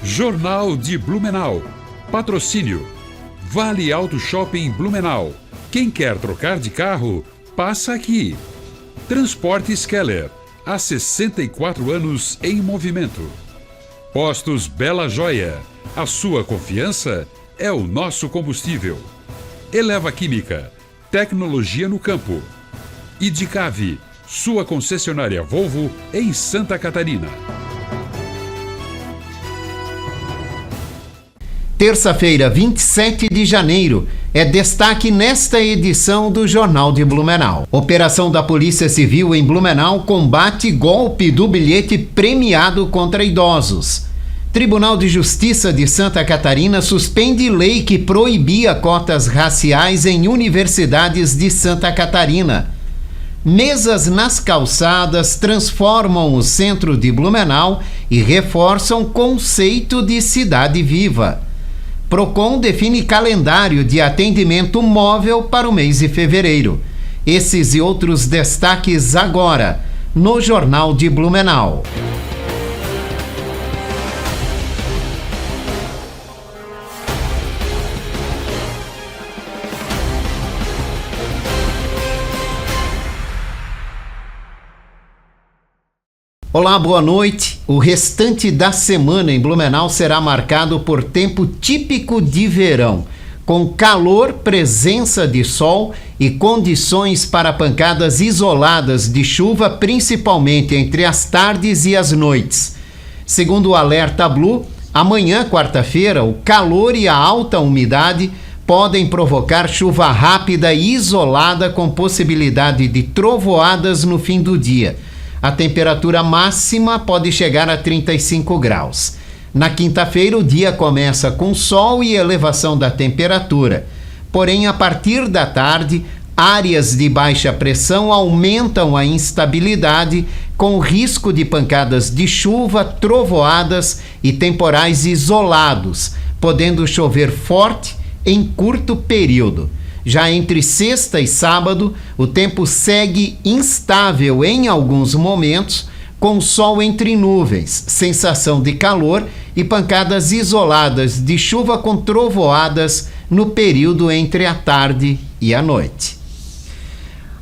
Jornal de Blumenau. Patrocínio. Vale Auto Shopping Blumenau. Quem quer trocar de carro, passa aqui. Transportes Keller. Há 64 anos em movimento. Postos Bela Joia. A sua confiança é o nosso combustível. Eleva Química. Tecnologia no campo. Idicave. Sua concessionária Volvo em Santa Catarina. Terça-feira, 27 de janeiro, é destaque nesta edição do Jornal de Blumenau. Operação da Polícia Civil em Blumenau combate golpe do bilhete premiado contra idosos. Tribunal de Justiça de Santa Catarina suspende lei que proibia cotas raciais em universidades de Santa Catarina. Mesas nas calçadas transformam o centro de Blumenau e reforçam conceito de cidade viva. Procon define calendário de atendimento móvel para o mês de fevereiro. Esses e outros destaques agora, no Jornal de Blumenau. Olá, boa noite. O restante da semana em Blumenau será marcado por tempo típico de verão, com calor, presença de sol e condições para pancadas isoladas de chuva, principalmente entre as tardes e as noites. Segundo o Alerta Blue, amanhã, quarta-feira, o calor e a alta umidade podem provocar chuva rápida e isolada com possibilidade de trovoadas no fim do dia. A temperatura máxima pode chegar a 35 graus. Na quinta-feira, o dia começa com sol e elevação da temperatura. Porém, a partir da tarde, áreas de baixa pressão aumentam a instabilidade, com risco de pancadas de chuva, trovoadas e temporais isolados, podendo chover forte em curto período. Já entre sexta e sábado, o tempo segue instável em alguns momentos, com sol entre nuvens, sensação de calor e pancadas isoladas de chuva com trovoadas no período entre a tarde e a noite.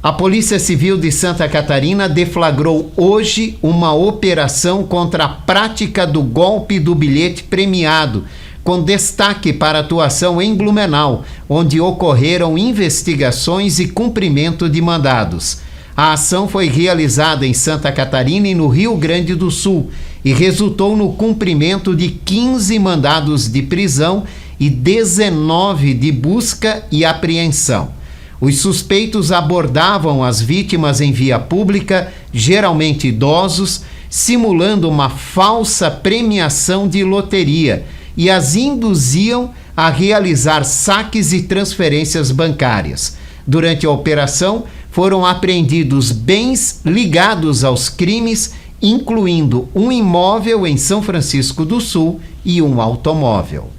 A Polícia Civil de Santa Catarina deflagrou hoje uma operação contra a prática do golpe do bilhete premiado, com destaque para a atuação em Blumenau, onde ocorreram investigações e cumprimento de mandados. A ação foi realizada em Santa Catarina e no Rio Grande do Sul e resultou no cumprimento de 15 mandados de prisão e 19 de busca e apreensão. Os suspeitos abordavam as vítimas em via pública, geralmente idosos, simulando uma falsa premiação de loteria, e as induziam a realizar saques e transferências bancárias. Durante a operação, foram apreendidos bens ligados aos crimes, incluindo um imóvel em São Francisco do Sul e um automóvel.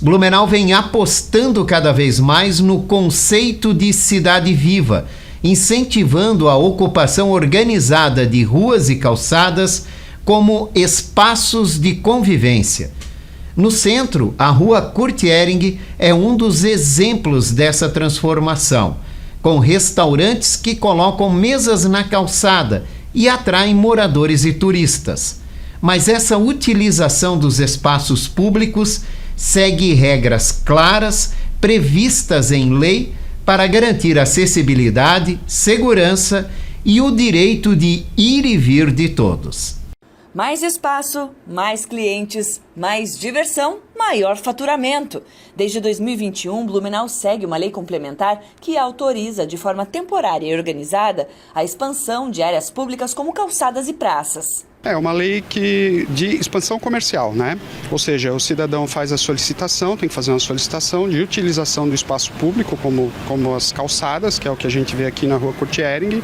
Blumenau vem apostando cada vez mais no conceito de cidade viva, incentivando a ocupação organizada de ruas e calçadas como espaços de convivência. No centro, a Rua Kurt Ehring é um dos exemplos dessa transformação, com restaurantes que colocam mesas na calçada e atraem moradores e turistas. Mas essa utilização dos espaços públicos segue regras claras previstas em lei para garantir acessibilidade, segurança e o direito de ir e vir de todos. Mais espaço, mais clientes, mais diversão, maior faturamento. Desde 2021, Blumenau segue uma lei complementar que autoriza de forma temporária e organizada a expansão de áreas públicas como calçadas e praças. É uma lei de expansão comercial, né? Ou seja, o cidadão faz a solicitação, tem que fazer uma solicitação de utilização do espaço público, como as calçadas, que é o que a gente vê aqui na Rua Kurt Ehring.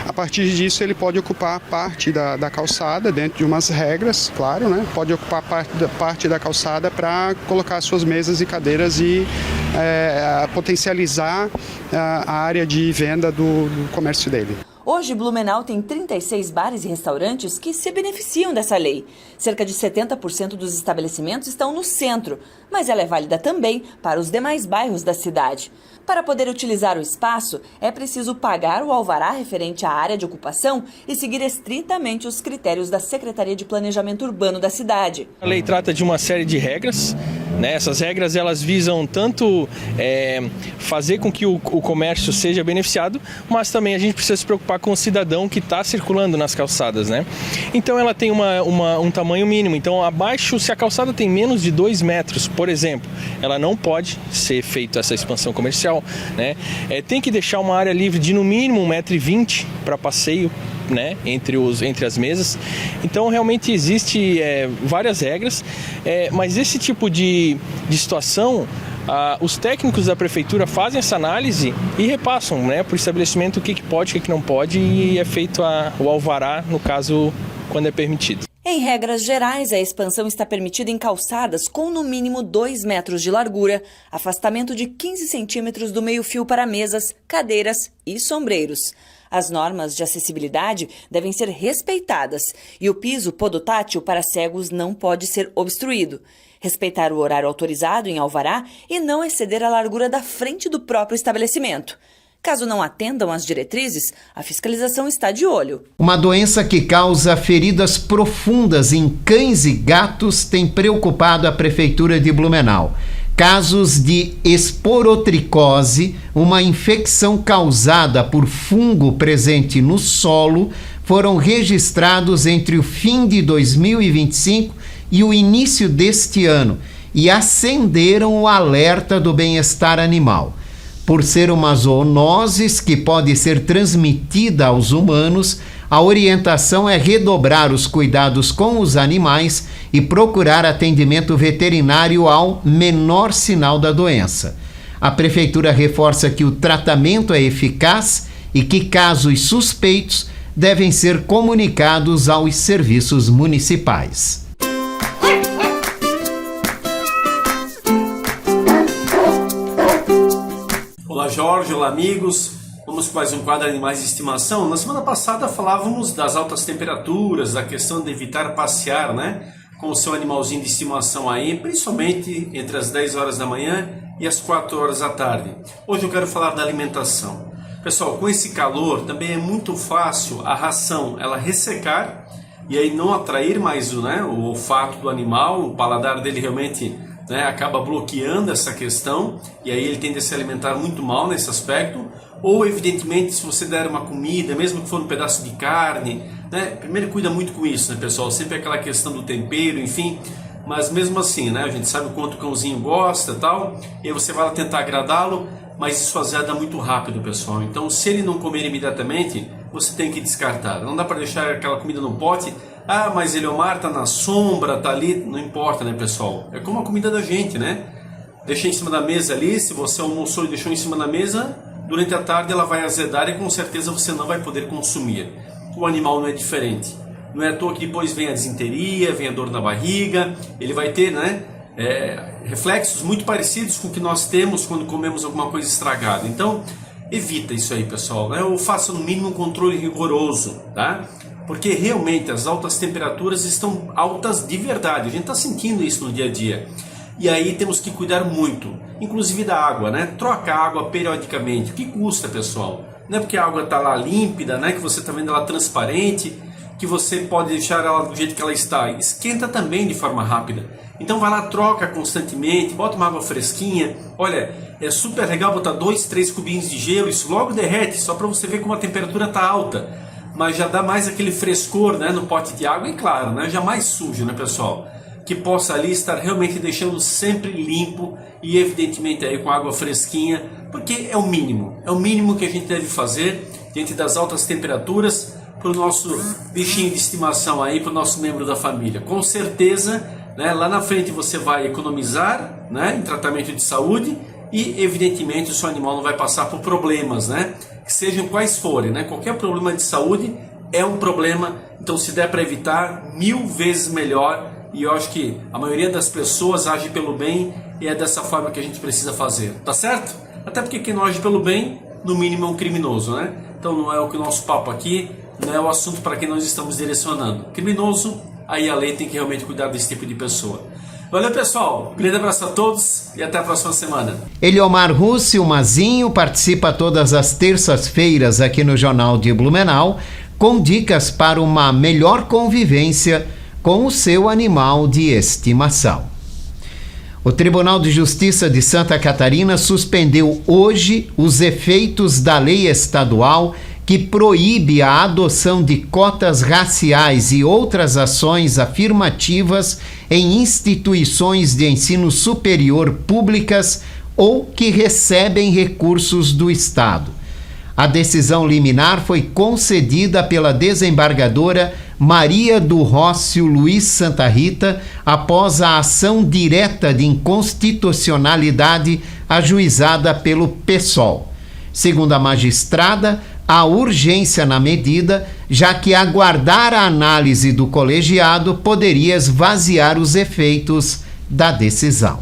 A partir disso, ele pode ocupar parte da calçada, dentro de umas regras, claro, né? Pode ocupar parte da calçada para colocar suas mesas e cadeiras e potencializar a área de venda do comércio dele. Hoje, Blumenau tem 36 bares e restaurantes que se beneficiam dessa lei. Cerca de 70% dos estabelecimentos estão no centro, mas ela é válida também para os demais bairros da cidade. Para poder utilizar o espaço, é preciso pagar o alvará referente à área de ocupação e seguir estritamente os critérios da Secretaria de Planejamento Urbano da cidade. A lei trata de uma série de regras, né? Essas regras elas visam tanto fazer com que o comércio seja beneficiado, mas também a gente precisa se preocupar com o cidadão que está circulando nas calçadas, né? Então ela tem um tamanho mínimo, então abaixo, se a calçada tem menos de 2 metros, por exemplo, ela não pode ser feita essa expansão comercial, né? Tem que deixar uma área livre de no mínimo 1,20 m para passeio, né, entre as mesas. Então realmente existe várias regras, mas esse tipo de situação, os técnicos da prefeitura fazem essa análise e repassam, né, para o estabelecimento o que pode, o que não pode, e é feito o alvará, no caso, quando é permitido. Em regras gerais, a expansão está permitida em calçadas com no mínimo 2 metros de largura, afastamento de 15 centímetros do meio-fio para mesas, cadeiras e sombreiros. As normas de acessibilidade devem ser respeitadas e o piso podotátil para cegos não pode ser obstruído. Respeitar o horário autorizado em alvará e não exceder a largura da frente do próprio estabelecimento. Caso não atendam às diretrizes, a fiscalização está de olho. Uma doença que causa feridas profundas em cães e gatos tem preocupado a Prefeitura de Blumenau. Casos de esporotricose, uma infecção causada por fungo presente no solo, foram registrados entre o fim de 2025 e o início deste ano e acenderam o alerta do bem-estar animal. Por ser uma zoonose que pode ser transmitida aos humanos, a orientação é redobrar os cuidados com os animais e procurar atendimento veterinário ao menor sinal da doença. A Prefeitura reforça que o tratamento é eficaz e que casos suspeitos devem ser comunicados aos serviços municipais. Olá Jorge, olá amigos, vamos com mais um quadro Animais de Estimação. Na semana passada falávamos das altas temperaturas, da questão de evitar passear, né, com o seu animalzinho de estimação aí, principalmente entre as 10 horas da manhã e as 4 horas da tarde. Hoje eu quero falar da alimentação. Pessoal, com esse calor também é muito fácil a ração ela ressecar e aí não atrair mais o olfato do animal, o paladar dele realmente acaba bloqueando essa questão e aí ele tende a se alimentar muito mal nesse aspecto. Ou evidentemente, se você der uma comida, mesmo que for um pedaço de carne, primeiro cuida muito com isso, né, pessoal? Sempre aquela questão do tempero, enfim, mas mesmo assim, a gente sabe o quanto o cãozinho gosta e tal, e aí você vai lá tentar agradá-lo, mas isso azeda muito rápido, pessoal. Então, se ele não comer imediatamente, você tem que descartar. Não dá para deixar aquela comida no pote. Ah, mas Eliomar tá na sombra, tá ali, não importa, né, pessoal? É como a comida da gente, né? Deixa em cima da mesa ali, se você almoçou e deixou em cima da mesa, durante a tarde ela vai azedar e com certeza você não vai poder consumir. O animal não é diferente. Não é à toa que depois vem a disenteria, vem a dor na barriga, ele vai ter, reflexos muito parecidos com o que nós temos quando comemos alguma coisa estragada. Então, evita isso aí, pessoal, ou faça no mínimo um controle rigoroso, tá? Porque realmente as altas temperaturas estão altas de verdade, a gente está sentindo isso no dia a dia. E aí temos que cuidar muito, inclusive da água, Troca a água periodicamente. O que custa, pessoal? Não é porque a água está lá límpida, que você está vendo ela transparente, que você pode deixar ela do jeito que ela está. Esquenta também de forma rápida. Então vai lá, troca constantemente, bota uma água fresquinha. Olha, é super legal botar 2, 3 cubinhos de gelo, isso logo derrete, só para você ver como a temperatura está alta. Mas já dá mais aquele frescor, no pote de água, e claro, já mais sujo, pessoal? Que possa ali estar realmente deixando sempre limpo e evidentemente aí com água fresquinha, porque é o mínimo que a gente deve fazer diante das altas temperaturas para o nosso bichinho de estimação aí, para o nosso membro da família. Com certeza, lá na frente você vai economizar, em tratamento de saúde e evidentemente o seu animal não vai passar por problemas, que sejam quais forem, qualquer problema de saúde é um problema, então se der para evitar, 1000 vezes melhor. E eu acho que a maioria das pessoas age pelo bem e é dessa forma que a gente precisa fazer, tá certo? Até porque quem não age pelo bem, no mínimo é um criminoso, Então Então não é o que o nosso papo aqui, não é o assunto para quem nós estamos direcionando. Criminoso, aí a lei tem que realmente cuidar desse tipo de pessoa. Valeu, pessoal. Um grande abraço a todos e até a próxima semana. Eliomar Russi, o Mazinho, participa todas as terças-feiras aqui no Jornal de Blumenau com dicas para uma melhor convivência com o seu animal de estimação. O Tribunal de Justiça de Santa Catarina suspendeu hoje os efeitos da lei estadual que proíbe a adoção de cotas raciais e outras ações afirmativas em instituições de ensino superior públicas ou que recebem recursos do Estado. A decisão liminar foi concedida pela desembargadora Maria do Rócio Luiz Santa Rita após a ação direta de inconstitucionalidade ajuizada pelo PSOL. Segundo a magistrada, há urgência na medida, já que aguardar a análise do colegiado poderia esvaziar os efeitos da decisão.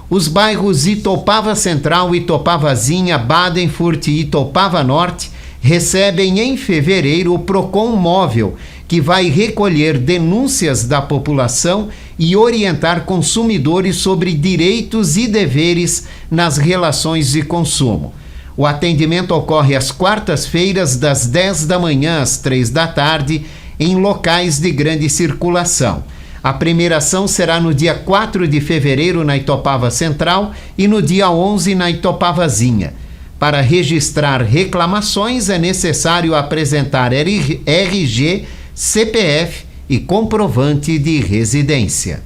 Os bairros Itopava Central, Itopavazinha, Badenfurt e Itopava Norte recebem em fevereiro o Procon Móvel, que vai recolher denúncias da população e orientar consumidores sobre direitos e deveres nas relações de consumo. O atendimento ocorre às quartas-feiras, das 10 da manhã às 3 da tarde, em locais de grande circulação. A primeira ação será no dia 4 de fevereiro na Itopava Central e no dia 11 na Itopavazinha. Para registrar reclamações é necessário apresentar RG, CPF e comprovante de residência.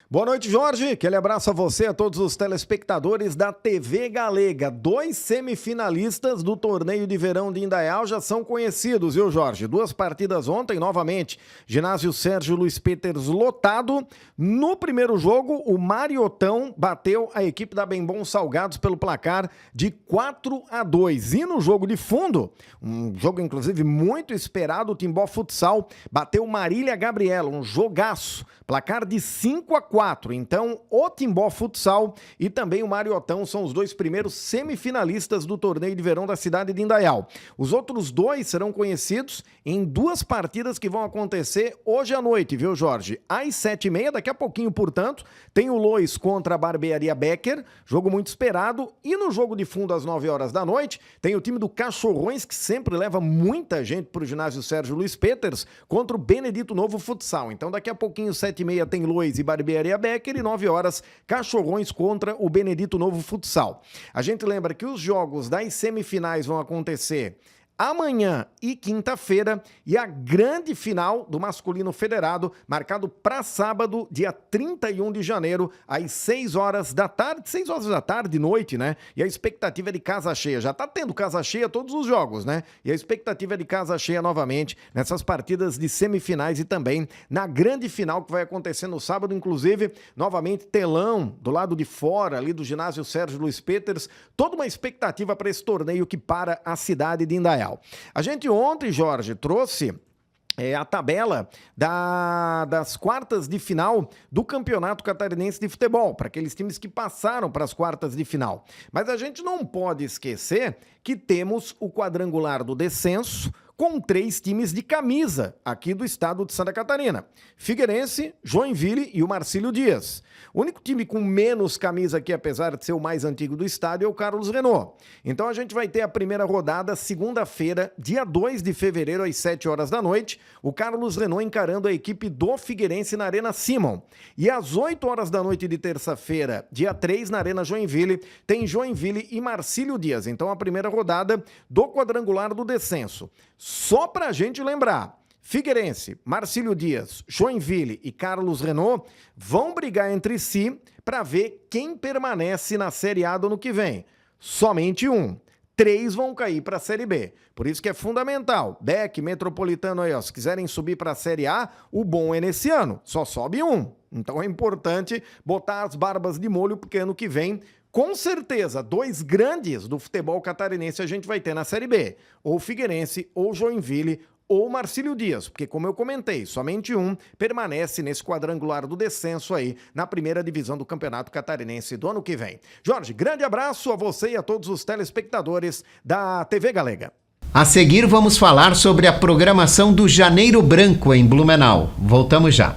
Boa noite, Jorge. Aquele abraço a você, a todos os telespectadores da TV Galega. 2 semifinalistas do torneio de verão de Indaial já são conhecidos, viu, Jorge? 2 partidas ontem, novamente. Ginásio Sérgio Luiz Peters lotado. No primeiro jogo, o Mariotão bateu a equipe da Bem-Bom Salgados pelo placar de 4-2. E no jogo de fundo, um jogo inclusive muito esperado, o Timbó Futsal bateu Marília Gabriela, um jogaço. Placar de 5-4. Então, o Timbó Futsal e também o Mariotão são os 2 primeiros semifinalistas do torneio de verão da cidade de Indaial. Os outros 2 serão conhecidos em 2 partidas que vão acontecer hoje à noite, viu, Jorge? Às 7h30, daqui a pouquinho, portanto, tem o Lois contra a Barbearia Becker, jogo muito esperado. E no jogo de fundo, às 9 horas da noite, tem o time do Cachorrões, que sempre leva muita gente para o ginásio Sérgio Luiz Peters, contra o Benedito Novo Futsal. Então, daqui a pouquinho, 7h30, tem Lois e Barbearia Becker e 9 horas, Cachorrões contra o Benedito Novo Futsal. A gente lembra que os jogos das semifinais vão acontecer amanhã e quinta-feira, e a grande final do masculino federado, marcado para sábado, dia 31 de janeiro, às 6 horas da tarde, 6 horas da tarde, noite, né? E a expectativa é de casa cheia. Já tá tendo casa cheia todos os jogos, né? E a expectativa é de casa cheia novamente nessas partidas de semifinais e também na grande final que vai acontecer no sábado, inclusive, novamente telão do lado de fora, ali do ginásio Sérgio Luiz Peters, toda uma expectativa para esse torneio que para a cidade de Indaial. A gente ontem, Jorge, trouxe a tabela das quartas de final do Campeonato Catarinense de Futebol, para aqueles times que passaram para as quartas de final. Mas a gente não pode esquecer que temos o quadrangular do descenso, com 3 times de camisa aqui do estado de Santa Catarina: Figueirense, Joinville e o Marcílio Dias. O único time com menos camisa aqui, apesar de ser o mais antigo do estado, é o Carlos Renault. Então a gente vai ter a primeira rodada segunda-feira, dia 2 de fevereiro, às 7 horas da noite, o Carlos Renault encarando a equipe do Figueirense na Arena Simon. E às 8 horas da noite de terça-feira, dia 3, na Arena Joinville, tem Joinville e Marcílio Dias. Então a primeira rodada do quadrangular do descenso. Só pra gente lembrar, Figueirense, Marcílio Dias, Joinville e Carlos Renault vão brigar entre si para ver quem permanece na Série A do ano que vem. Somente um. 3 vão cair para a Série B. Por isso que é fundamental. Beck, Metropolitano aí, ó, se quiserem subir para a Série A, o bom é nesse ano. Só sobe um. Então é importante botar as barbas de molho, porque ano que vem, com certeza, 2 grandes do futebol catarinense a gente vai ter na Série B. Ou Figueirense, ou Joinville, ou Marcílio Dias, porque como eu comentei, somente um permanece nesse quadrangular do descenso aí na primeira divisão do Campeonato Catarinense do ano que vem. Jorge, grande abraço a você e a todos os telespectadores da TV Galega. A seguir vamos falar sobre a programação do Janeiro Branco em Blumenau. Voltamos já.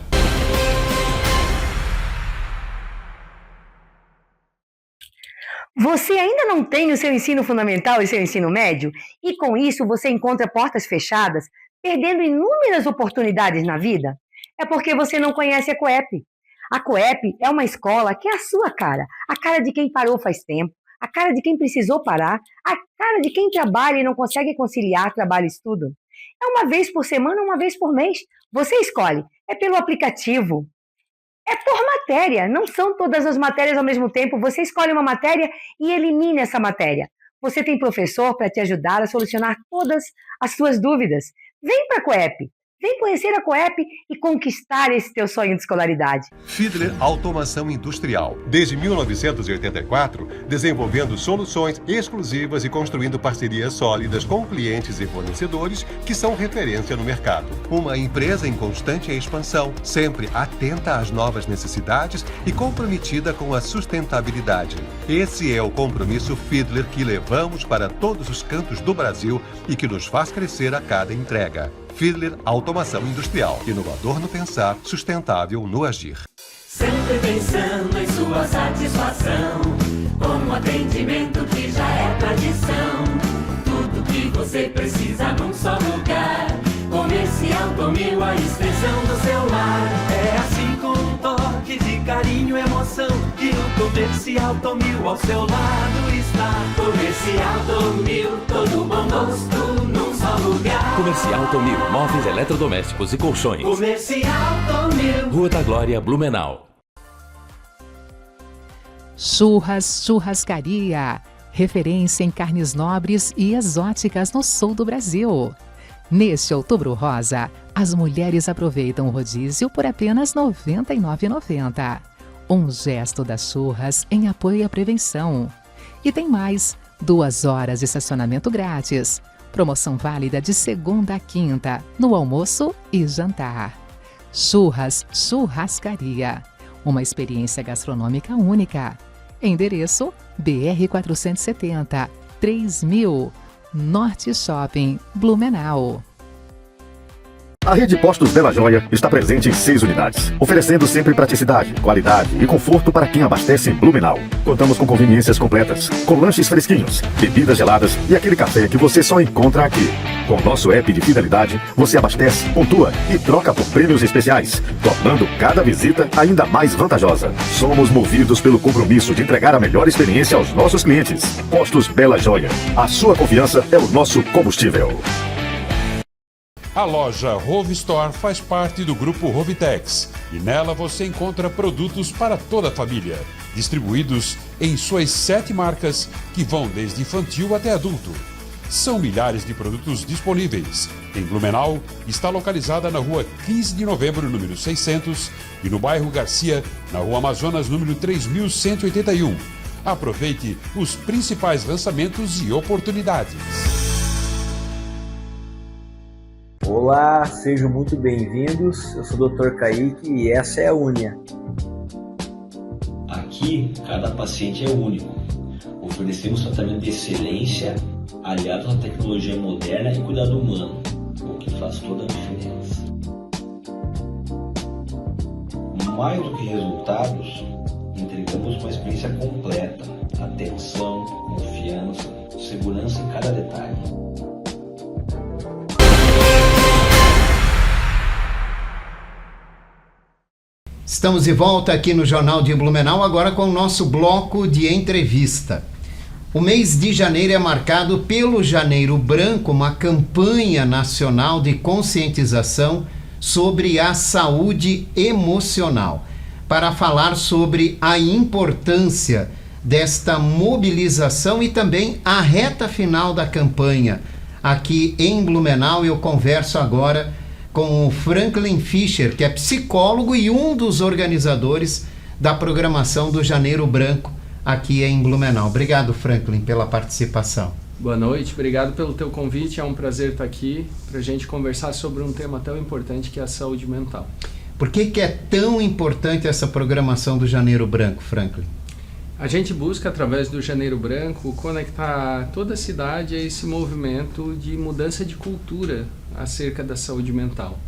Você ainda não tem o seu ensino fundamental e seu ensino médio? E com isso você encontra portas fechadas, perdendo inúmeras oportunidades na vida? É porque você não conhece a Coep. A Coep é uma escola que é a sua cara, a cara de quem parou faz tempo, a cara de quem precisou parar, a cara de quem trabalha e não consegue conciliar trabalho e estudo. É uma vez por semana, uma vez por mês. Você escolhe, é pelo aplicativo. É por matéria, não são todas as matérias ao mesmo tempo. Você escolhe uma matéria e elimina essa matéria. Você tem professor para te ajudar a solucionar todas as suas dúvidas. Vem para a Coep. Vem conhecer a Coep e conquistar esse teu sonho de escolaridade. Fiedler Automação Industrial. Desde 1984, desenvolvendo soluções exclusivas e construindo parcerias sólidas com clientes e fornecedores que são referência no mercado. Uma empresa em constante expansão, sempre atenta às novas necessidades e comprometida com a sustentabilidade. Esse é o compromisso Fiedler que levamos para todos os cantos do Brasil e que nos faz crescer a cada entrega. Fiedler Automação Industrial. Inovador no pensar, sustentável no agir. Sempre pensando em sua satisfação, com um atendimento que já é tradição. Tudo que você precisa num só lugar. Comercial Tomil, a extensão do seu lar. É assim com um toque de carinho e emoção que o Comercial Tomil ao seu lado está. Comercial Tomil, todo bom gosto num só lugar. Comercial Tomil, móveis eletrodomésticos e colchões. Comercial Tomil. Rua da Glória, Blumenau. Churrascaria, referência em carnes nobres e exóticas no sul do Brasil. Neste Outubro Rosa, as mulheres aproveitam o rodízio por apenas R$ 99,90. Um gesto das Churras em apoio à prevenção. E tem mais, 2 horas de estacionamento grátis. Promoção válida de segunda a quinta, no almoço e jantar. Churrascaria. Uma experiência gastronômica única. Endereço BR 470, 3000, Norte Shopping, Blumenau. A Rede Postos Bela Joia está presente em 6 unidades, oferecendo sempre praticidade, qualidade e conforto para quem abastece em Blumenau. Contamos com conveniências completas, com lanches fresquinhos, bebidas geladas e aquele café que você só encontra aqui. Com nosso app de fidelidade, você abastece, pontua e troca por prêmios especiais, tornando cada visita ainda mais vantajosa. Somos movidos pelo compromisso de entregar a melhor experiência aos nossos clientes. Postos Bela Joia. A sua confiança é o nosso combustível. A loja Rove Store faz parte do grupo Rovitex e nela você encontra produtos para toda a família, distribuídos em suas 7 marcas que vão desde infantil até adulto. São milhares de produtos disponíveis. Em Blumenau, está localizada na rua 15 de novembro, número 600, e no bairro Garcia, na rua Amazonas, número 3181. Aproveite os principais lançamentos e oportunidades. Olá, sejam muito bem-vindos. Eu sou o Dr. Kaique e essa é a Unia. Aqui, cada paciente é único. Oferecemos tratamento de excelência, aliado à tecnologia moderna e cuidado humano, o que faz toda a diferença. Mais do que resultados, entregamos uma experiência completa, atenção, confiança, segurança em cada detalhe. Estamos de volta aqui no Jornal de Blumenau, agora com o nosso bloco de entrevista. O mês de janeiro é marcado pelo Janeiro Branco, uma campanha nacional de conscientização sobre a saúde emocional, para falar sobre a importância desta mobilização e também a reta final da campanha. Aqui em Blumenau eu converso agora com o Franklin Fischer, que é psicólogo e um dos organizadores da programação do Janeiro Branco aqui em Blumenau. Obrigado, Franklin, pela participação. Boa noite, obrigado pelo teu convite, é um prazer estar aqui para a gente conversar sobre um tema tão importante que é a saúde mental. Por que é tão importante essa programação do Janeiro Branco, Franklin? A gente busca, através do Janeiro Branco, conectar toda a cidade a esse movimento de mudança de cultura acerca da saúde mental.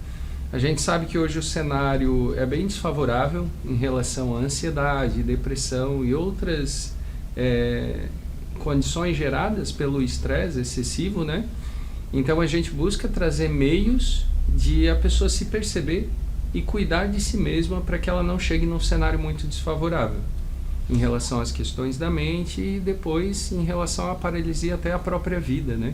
A gente sabe que hoje o cenário é bem desfavorável em relação à ansiedade, depressão e outras condições geradas pelo estresse excessivo, né? Então a gente busca trazer meios de a pessoa se perceber e cuidar de si mesma para que ela não chegue num cenário muito desfavorável em relação às questões da mente e depois em relação à paralisia até a própria vida, né?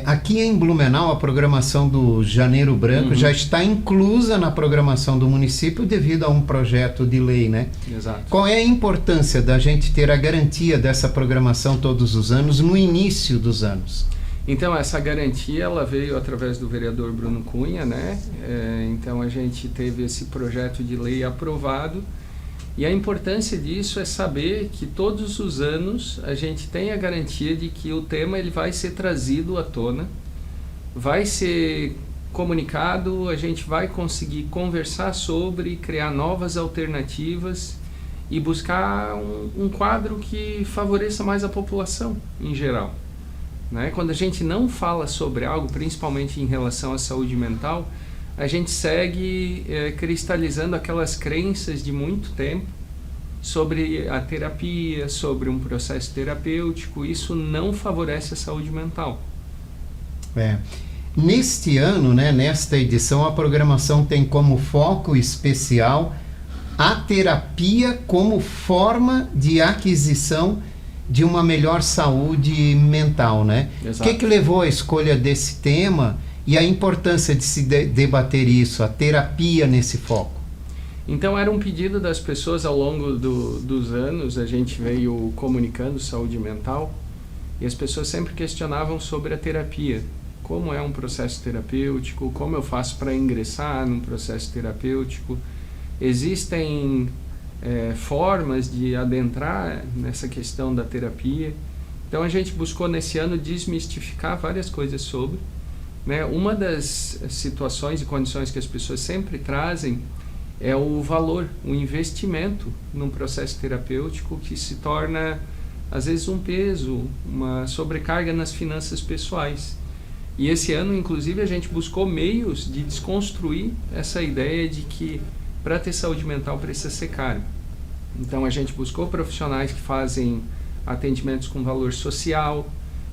Aqui em Blumenau, a programação do Janeiro Branco já está inclusa na programação do município devido a um projeto de lei, né? Exato. Qual é a importância da gente ter a garantia dessa programação todos os anos, no início dos anos? Então, essa garantia ela veio através do vereador Bruno Cunha, né? Então, a gente teve esse projeto de lei aprovado. E a importância disso é saber que todos os anos a gente tem a garantia de que o tema ele vai ser trazido à tona, vai ser comunicado, a gente vai conseguir conversar sobre, criar novas alternativas e buscar um quadro que favoreça mais a população em geral. Né? Quando a gente não fala sobre algo, principalmente em relação à saúde mental, a gente segue cristalizando aquelas crenças de muito tempo sobre a terapia, sobre um processo terapêutico. Isso não favorece a saúde mental. Neste ano, né, nesta edição, a programação tem como foco especial a terapia como forma de aquisição de uma melhor saúde mental, né? Exato. O que levou à escolha desse tema e a importância de se debater isso, a terapia nesse foco? Então era um pedido das pessoas ao longo dos anos, a gente veio comunicando saúde mental e as pessoas sempre questionavam sobre a terapia. Como é um processo terapêutico, como eu faço para ingressar num processo terapêutico. Existem formas de adentrar nessa questão da terapia. Então a gente buscou nesse ano desmistificar várias coisas sobre. Né? Uma das situações e condições que as pessoas sempre trazem é o valor, o investimento num processo terapêutico que se torna, às vezes, um peso, uma sobrecarga nas finanças pessoais. E esse ano, inclusive, a gente buscou meios de desconstruir essa ideia de que para ter saúde mental precisa ser caro. Então a gente buscou profissionais que fazem atendimentos com valor social,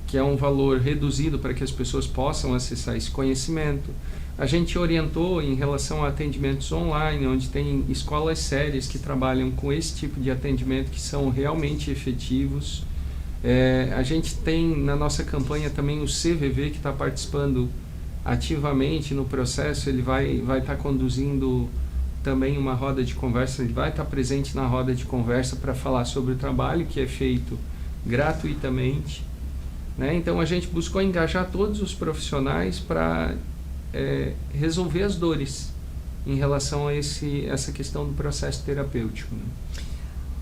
que é um valor reduzido para que as pessoas possam acessar esse conhecimento. A gente orientou em relação a atendimentos online, onde tem escolas sérias que trabalham com esse tipo de atendimento que são realmente efetivos. A gente tem na nossa campanha também o CVV, que está participando ativamente no processo. Ele vai estar conduzindo também uma roda de conversa, ele vai estar presente na roda de conversa para falar sobre o trabalho que é feito gratuitamente. Né? Então a gente buscou engajar todos os profissionais para resolver as dores em relação a essa questão do processo terapêutico. Né?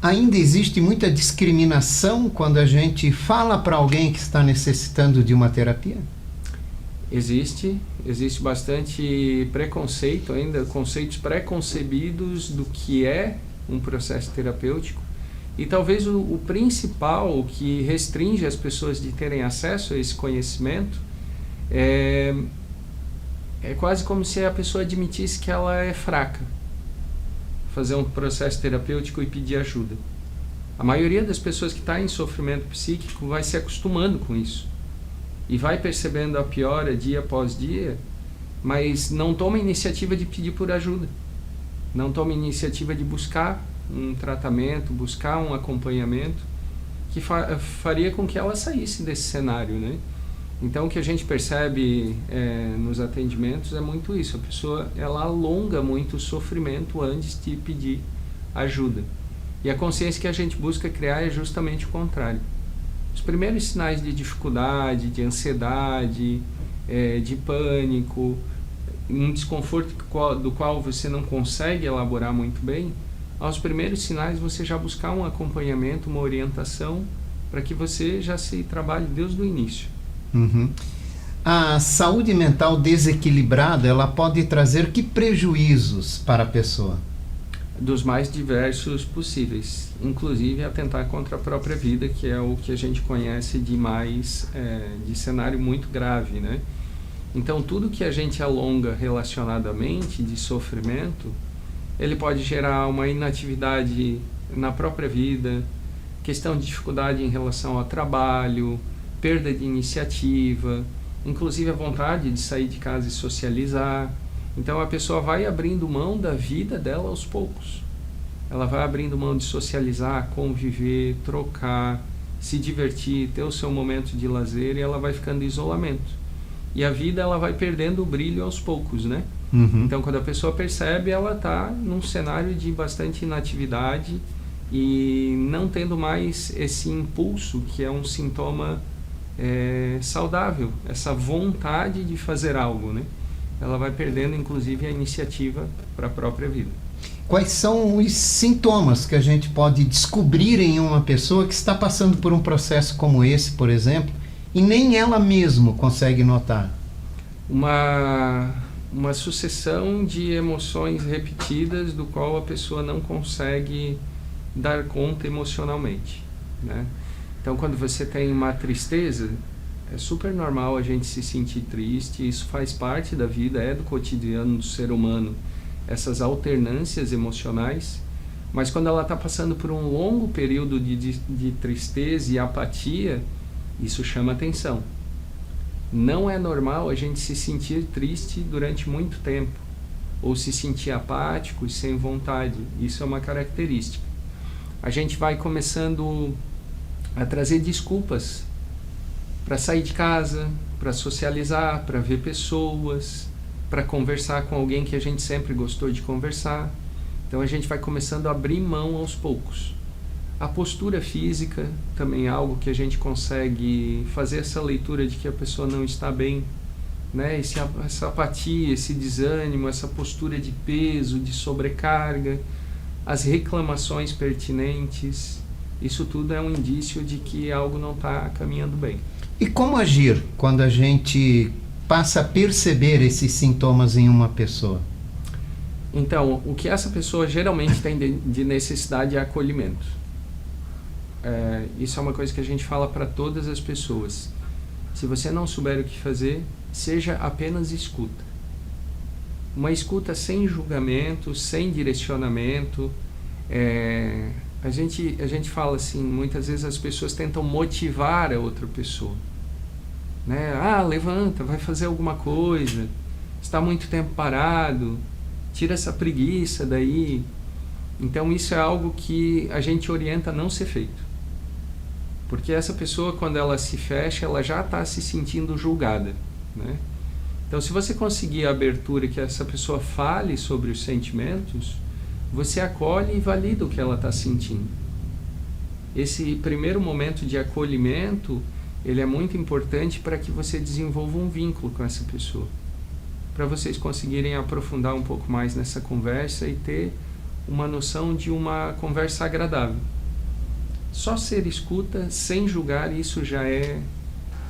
Ainda existe muita discriminação quando a gente fala para alguém que está necessitando de uma terapia? Existe bastante preconceito ainda, conceitos pré-concebidos do que é um processo terapêutico. E talvez o principal que restringe as pessoas de terem acesso a esse conhecimento é quase como se a pessoa admitisse que ela é fraca. Fazer um processo terapêutico e pedir ajuda. A maioria das pessoas que está em sofrimento psíquico vai se acostumando com isso. E vai percebendo a piora dia após dia, mas não toma iniciativa de pedir por ajuda. Não toma iniciativa de buscar um tratamento, buscar um acompanhamento que faria com que ela saísse desse cenário, né? Então o que a gente percebe nos atendimentos é muito isso. A pessoa ela alonga muito o sofrimento antes de pedir ajuda. E a consciência que a gente busca criar é justamente o contrário. Os primeiros sinais de dificuldade, de ansiedade, de pânico, um desconforto do qual você não consegue elaborar muito bem, aos primeiros sinais você já buscar um acompanhamento, uma orientação para que você já se trabalhe desde o início. Uhum. A saúde mental desequilibrada, ela pode trazer que prejuízos para a pessoa? Dos mais diversos possíveis, inclusive atentar contra a própria vida, que é o que a gente conhece de mais, de cenário muito grave, né? Então, tudo que a gente alonga relacionadamente de sofrimento, ele pode gerar uma inatividade na própria vida, questão de dificuldade em relação ao trabalho, perda de iniciativa, inclusive a vontade de sair de casa e socializar. Então a pessoa vai abrindo mão da vida dela aos poucos. Ela vai abrindo mão de socializar, conviver, trocar, se divertir, ter o seu momento de lazer, e ela vai ficando em isolamento. E a vida ela vai perdendo o brilho aos poucos, né? Uhum. Então quando a pessoa percebe, ela está num cenário de bastante inatividade e não tendo mais esse impulso, que é um sintoma saudável, essa vontade de fazer algo, né? Ela vai perdendo inclusive a iniciativa para a própria vida. Quais são os sintomas que a gente pode descobrir em uma pessoa que está passando por um processo como esse, por exemplo, e nem ela mesma consegue notar? Uma sucessão de emoções repetidas do qual a pessoa não consegue dar conta emocionalmente, né? Então, quando você tem uma tristeza, é super normal a gente se sentir triste, isso faz parte da vida, é do cotidiano do ser humano, essas alternâncias emocionais, mas quando ela está passando por um longo período de tristeza e apatia, isso chama atenção. Não é normal a gente se sentir triste durante muito tempo, ou se sentir apático e sem vontade, isso é uma característica. A gente vai começando a trazer desculpas para sair de casa, para socializar, para ver pessoas, para conversar com alguém que a gente sempre gostou de conversar. Então a gente vai começando a abrir mão aos poucos. A postura física também é algo que a gente consegue fazer essa leitura de que a pessoa não está bem, né? Essa apatia, esse desânimo, essa postura de peso, de sobrecarga, as reclamações pertinentes, isso tudo é um indício de que algo não está caminhando bem. E como agir quando a gente passa a perceber esses sintomas em uma pessoa? Então, o que essa pessoa geralmente tem de necessidade é acolhimento. Isso é uma coisa que a gente fala para todas as pessoas. Se você não souber o que fazer, seja apenas escuta. Uma escuta sem julgamento, sem direcionamento. A gente fala assim, muitas vezes as pessoas tentam motivar a outra pessoa, né? Levanta, vai fazer alguma coisa, está muito tempo parado, tira essa preguiça daí. Então isso é algo que a gente orienta a não ser feito, porque essa pessoa, quando ela se fecha, ela já está se sentindo julgada, né? Então, se você conseguir a abertura que essa pessoa fale sobre os sentimentos, você acolhe e valida o que ela está sentindo. Esse primeiro momento de acolhimento, ele é muito importante para que você desenvolva um vínculo com essa pessoa, para vocês conseguirem aprofundar um pouco mais nessa conversa e ter uma noção de uma conversa agradável. Só ser escuta, sem julgar, isso já é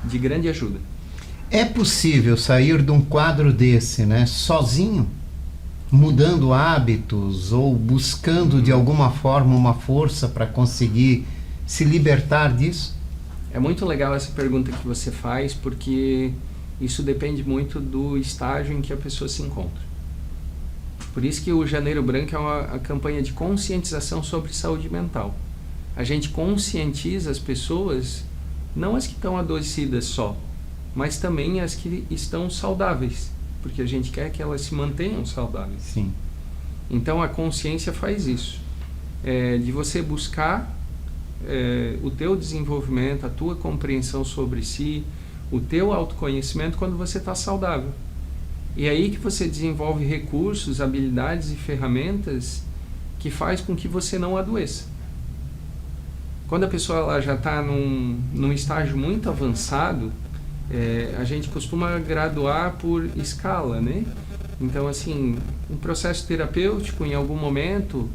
de grande ajuda. É possível sair de um quadro desse, né, sozinho, mudando hábitos ou buscando de alguma forma uma força para conseguir se libertar disso? É muito legal essa pergunta que você faz, porque isso depende muito do estágio em que a pessoa se encontra. Por isso que o Janeiro Branco é uma campanha de conscientização sobre saúde mental. A gente conscientiza as pessoas, não as que estão adoecidas só, mas também as que estão saudáveis, porque a gente quer que elas se mantenham saudáveis. Sim. Então a consciência faz isso, de você buscar o teu desenvolvimento, a tua compreensão sobre si, o teu autoconhecimento quando você está saudável. E é aí que você desenvolve recursos, habilidades e ferramentas que faz com que você não adoeça. Quando a pessoa ela já está num estágio muito avançado, a gente costuma graduar por escala, né? Então, assim, um processo terapêutico em algum momento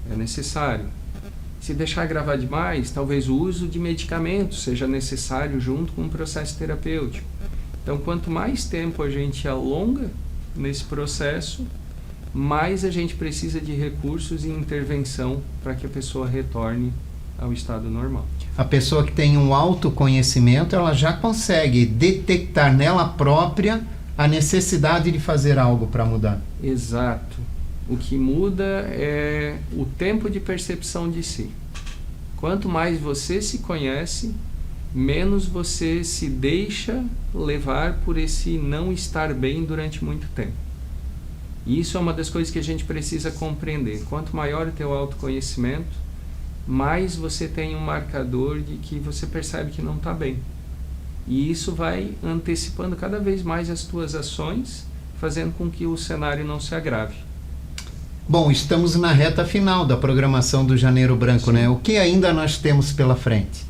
é necessário. Se deixar gravar demais, talvez o uso de medicamentos seja necessário junto com o processo terapêutico. Então, quanto mais tempo a gente alonga nesse processo, mais a gente precisa de recursos e intervenção para que a pessoa retorne ao estado normal. A pessoa que tem um autoconhecimento, ela já consegue detectar nela própria a necessidade de fazer algo para mudar. Exato. O que muda é o tempo de percepção de si. Quanto mais você se conhece, menos você se deixa levar por esse não estar bem durante muito tempo. E isso é uma das coisas que a gente precisa compreender. Quanto maior o teu autoconhecimento, mais você tem um marcador de que você percebe que não está bem. E isso vai antecipando cada vez mais as tuas ações, fazendo com que o cenário não se agrave. Bom, estamos na reta final da programação do Janeiro Branco, né? O que ainda nós temos pela frente?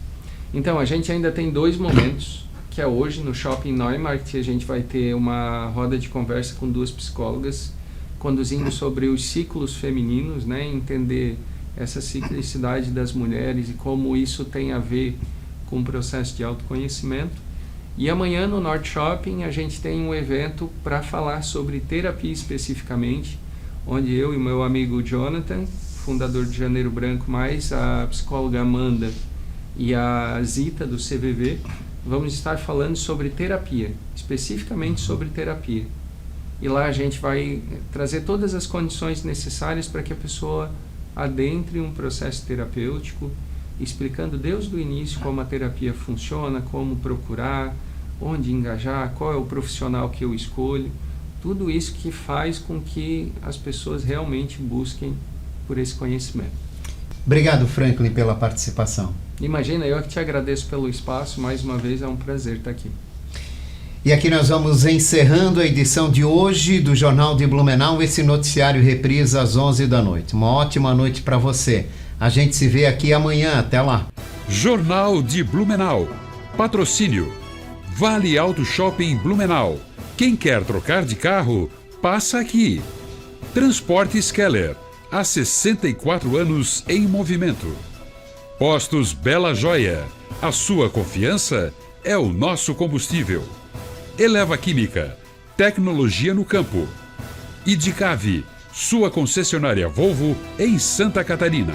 Então, a gente ainda tem 2 momentos, que é hoje no Shopping Neumarkt, a gente vai ter uma roda de conversa com 2 psicólogas, conduzindo sobre os ciclos femininos, né? Entender essa ciclicidade das mulheres e como isso tem a ver com o processo de autoconhecimento. E amanhã no Norte Shopping a gente tem um evento para falar sobre terapia especificamente, onde eu e meu amigo Jonathan, fundador de Janeiro Branco, mais a psicóloga Amanda e a Zita do CVV, vamos estar falando sobre terapia, especificamente sobre terapia. E lá a gente vai trazer todas as condições necessárias para que a pessoa adentre um processo terapêutico, explicando desde o início como a terapia funciona, como procurar, onde engajar, qual é o profissional que eu escolho, tudo isso que faz com que as pessoas realmente busquem por esse conhecimento. Obrigado, Franklin, pela participação. Imagina, eu que te agradeço pelo espaço, mais uma vez é um prazer estar aqui. E aqui nós vamos encerrando a edição de hoje do Jornal de Blumenau, esse noticiário reprisa às 11 da noite. Uma ótima noite para você. A gente se vê aqui amanhã. Até lá. Jornal de Blumenau. Patrocínio. Vale Auto Shopping Blumenau. Quem quer trocar de carro, passa aqui. Transportes Keller. Há 64 anos em movimento. Postos Bela Joia. A sua confiança é o nosso combustível. Eleva Química. Tecnologia no campo. Idicave. Sua concessionária Volvo em Santa Catarina.